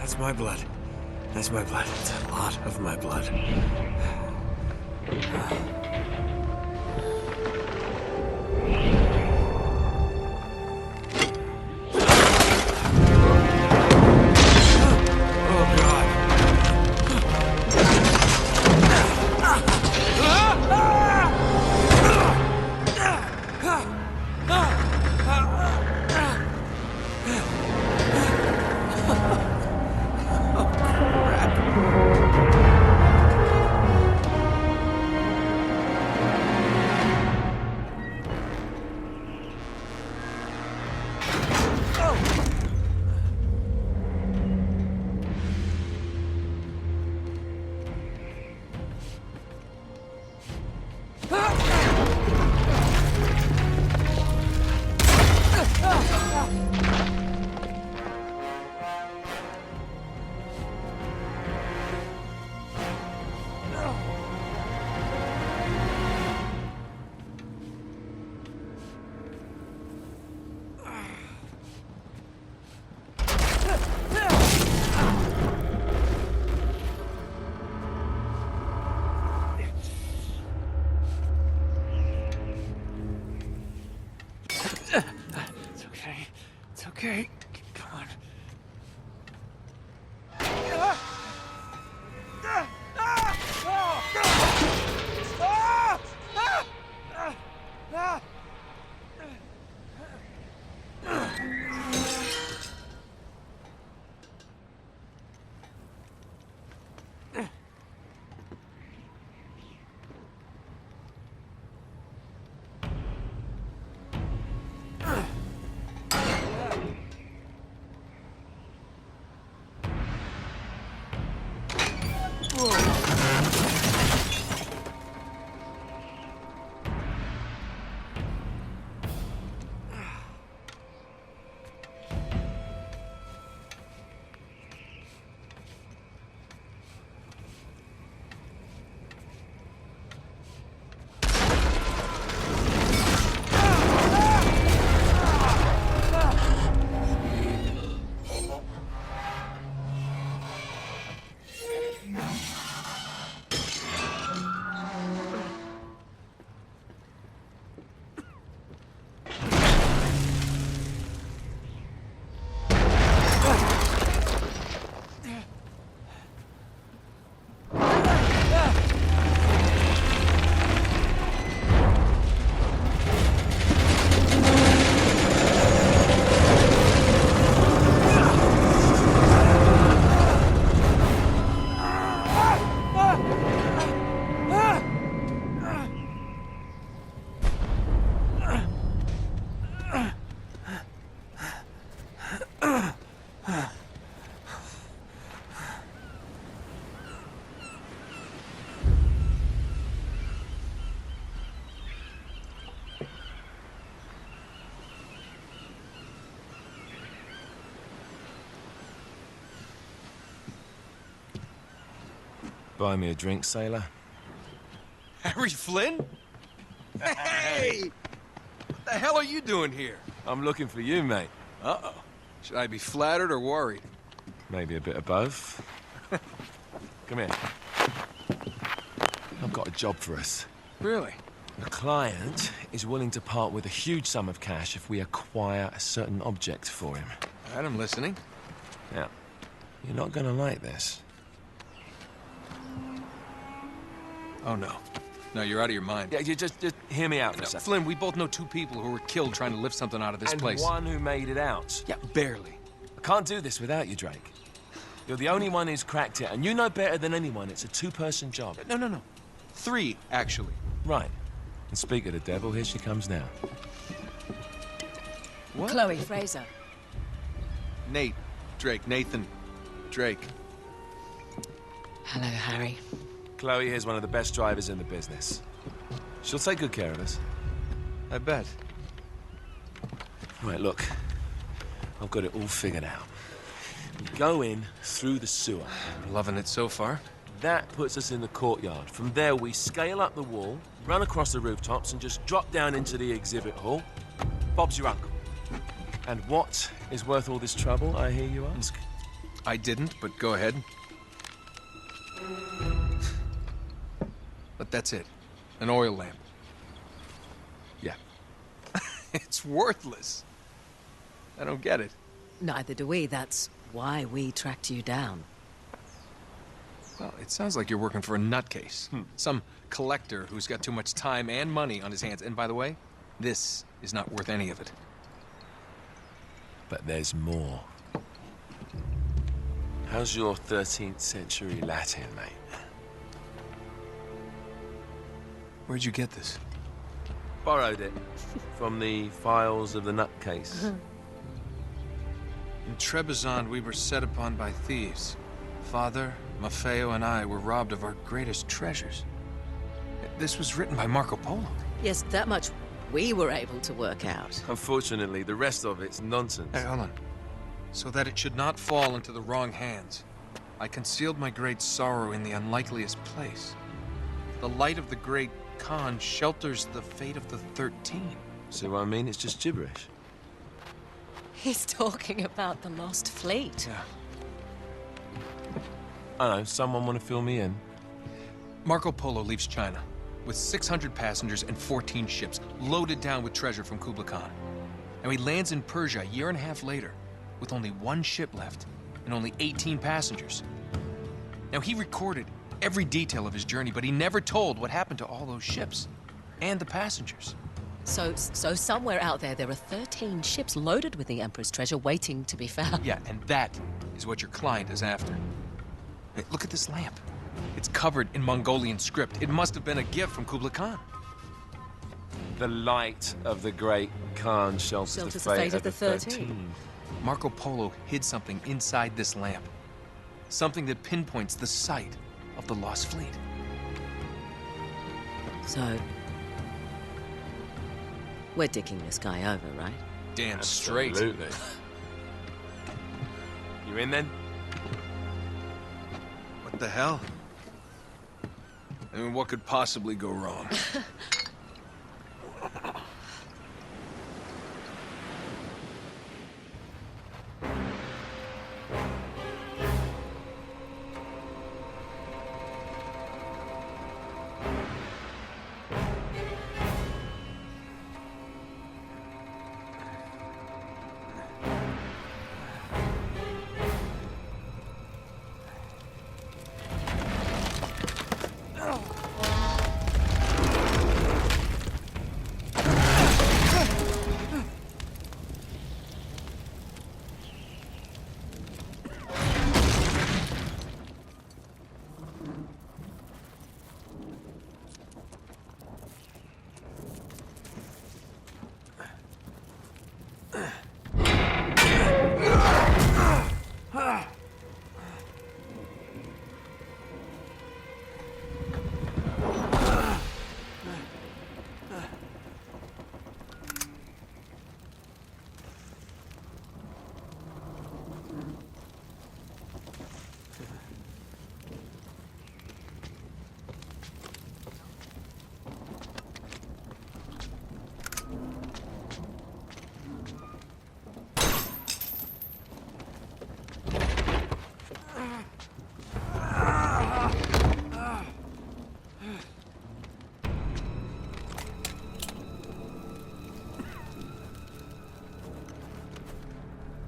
That's my blood. That's my blood. It's a lot of my blood. Okay, come on. Buy me a drink, sailor. Harry Flynn? Hey! What the hell are you doing here? I'm looking for you, mate. Uh-oh. Should I be flattered or worried? Maybe a bit of both. Come here. I've got a job for us. Really? The client is willing to part with a huge sum of cash if we acquire a certain object for him. All right, I'm listening. Now, you're not gonna like this. Oh, no. No, you're out of your mind. Yeah, you just hear me out for a second. Flynn, we both know two people who were killed trying to lift something out of this place. And one who made it out. Yeah, barely. I can't do this without you, Drake. You're the only one who's cracked it, and you know better than anyone it's a two-person job. No. Three, actually. Right. And speak of the devil, here she comes now. What? Chloe Fraser. Nate. Drake. Nathan. Drake. Hello, Harry. Chloe here's one of the best drivers in the business. She'll take good care of us. I bet. Right, look. I've got it all figured out. We go in through the sewer. Loving it so far. That puts us in the courtyard. From there, we scale up the wall, run across the rooftops, and just drop down into the exhibit hall. Bob's your uncle. And what is worth all this trouble, I hear you ask? I didn't, but go ahead. But that's it. An oil lamp. Yeah. It's worthless. I don't get it. Neither do we. That's why we tracked you down. Well, it sounds like you're working for a nutcase. Some collector who's got too much time and money on his hands. And by the way, this is not worth any of it. But there's more. How's your 13th century Latin, mate? Where'd you get this? Borrowed it from the files of the nutcase. In Trebizond, we were set upon by thieves. Father, Maffeo, and I were robbed of our greatest treasures. This was written by Marco Polo. Yes, that much we were able to work out. Unfortunately, the rest of it's nonsense. Hey, hold on. So that it should not fall into the wrong hands, I concealed my great sorrow in the unlikeliest place. The light of the great Khan shelters the fate of the 13. See what I mean? It's just gibberish. He's talking about the lost fleet. Yeah. I know, someone want to fill me in? Marco Polo leaves China with 600 passengers and 14 ships, loaded down with treasure from Kublai Khan. And he lands in Persia a year and a half later, with only one ship left and only 18 passengers. Now, he recorded every detail of his journey, but he never told what happened to all those ships and the passengers. So somewhere out there are 13 ships loaded with the Emperor's treasure waiting to be found. Yeah, and that is what your client is after. Hey, look at this lamp. It's covered in Mongolian script. It must have been a gift from Kublai Khan. The light of the great Khan shelters the fate of the 13. Marco Polo hid something inside this lamp. Something that pinpoints the site of the lost fleet. So, we're dicking this guy over, right? Damn straight. Absolutely. You in then? What the hell? I mean, what could possibly go wrong?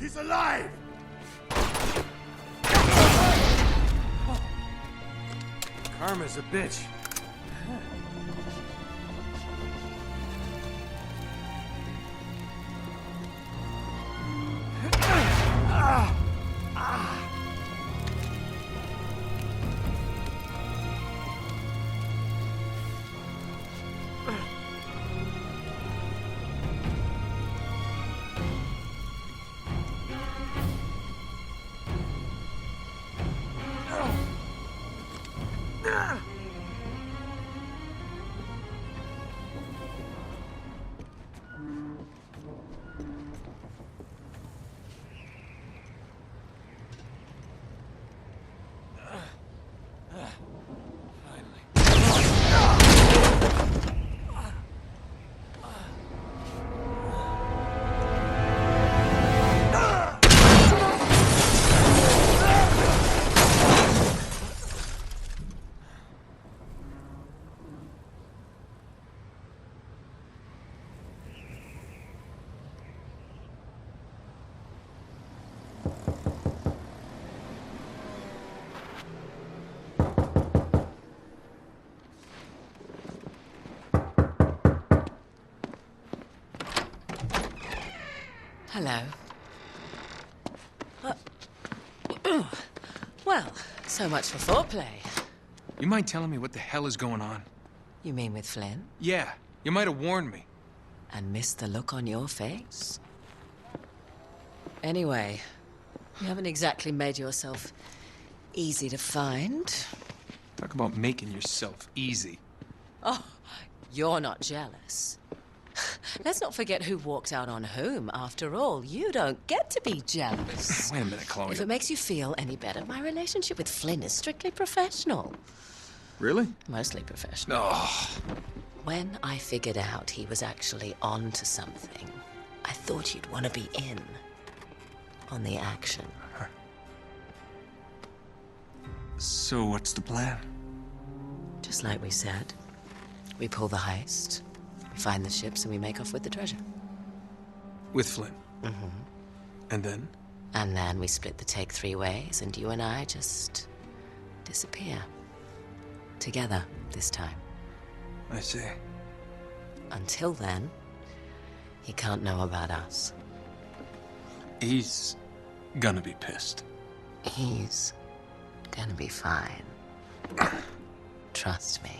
He's alive! Karma's a bitch. Hello. Well, so much for foreplay. You mind telling me what the hell is going on? You mean with Flynn? Yeah, you might have warned me. And missed the look on your face? Anyway, you haven't exactly made yourself easy to find. Talk about making yourself easy. Oh, you're not jealous. Let's not forget who walked out on whom. After all, you don't get to be jealous. Wait a minute, Chloe. If it makes you feel any better, my relationship with Flynn is strictly professional. Really? Mostly professional. Oh. When I figured out he was actually on to something, I thought you'd want to be in on the action. So what's the plan? Just like we said, we pull the heist, we find the ships, and we make off with the treasure. With Flynn? Mm-hmm. And then? And then we split the take 3 ways, and you and I just disappear. Together, this time. I see. Until then, he can't know about us. He's gonna be pissed. He's gonna be fine. Trust me.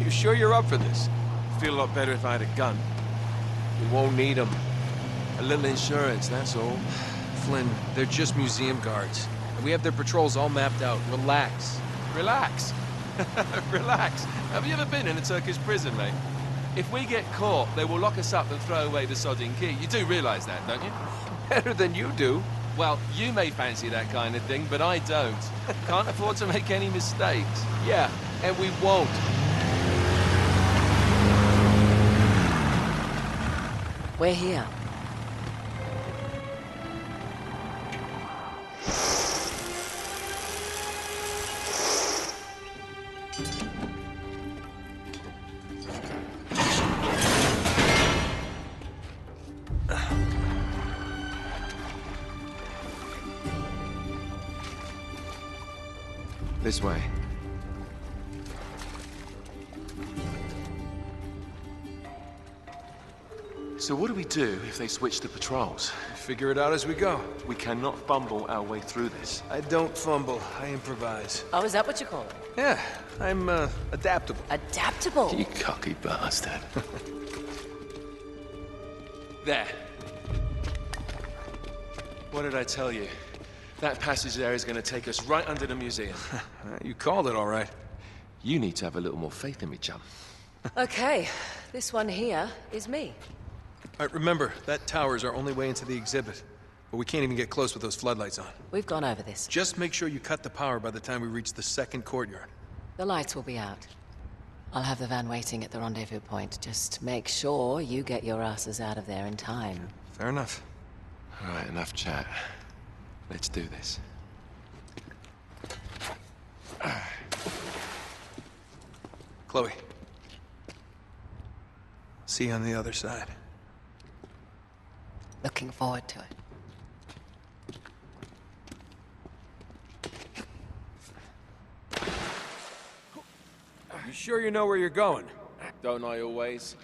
You sure you're up for this? Feel a lot better if I had a gun. We won't need them. A little insurance, that's all. Flynn, they're just museum guards. And we have their patrols all mapped out. Relax. Relax. Relax. Have you ever been in a Turkish prison, mate? If we get caught, they will lock us up and throw away the sodding key. You do realize that, don't you? Better than you do. Well, you may fancy that kind of thing, but I don't. Can't afford to make any mistakes. Yeah, and we won't. We're here. This way. So what do we do if they switch the patrols? Figure it out as we go. We cannot fumble our way through this. I don't fumble. I improvise. Oh, is that what you call it? Yeah, I'm, adaptable. Adaptable. You cocky bastard. There. What did I tell you? That passage there is going to take us right under the museum. You called it all right. You need to have a little more faith in me, chum. Okay, this one here is me. All right, remember, that tower is our only way into the exhibit. But we can't even get close with those floodlights on. We've gone over this. Just make sure you cut the power by the time we reach the second courtyard. The lights will be out. I'll have the van waiting at the rendezvous point. Just make sure you get your asses out of there in time. Fair enough. All right, enough chat. Let's do this. Chloe. See you on the other side. Looking forward to it. You sure you know where you're going? Don't I always?